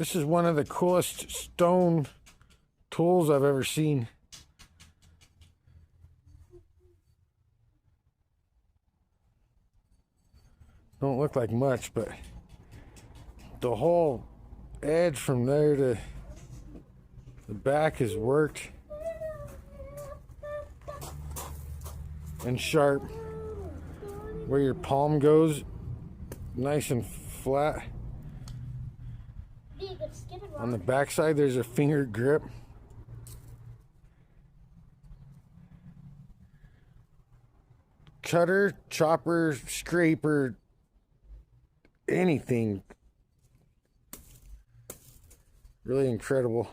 This is one of the coolest stone tools I've ever seen. Don't look like much, but the whole edge from there to the back is worked and sharp. Where your palm goes, nice and flat. On the back side, there's a finger grip. Cutter, chopper, scraper, anything. Really incredible.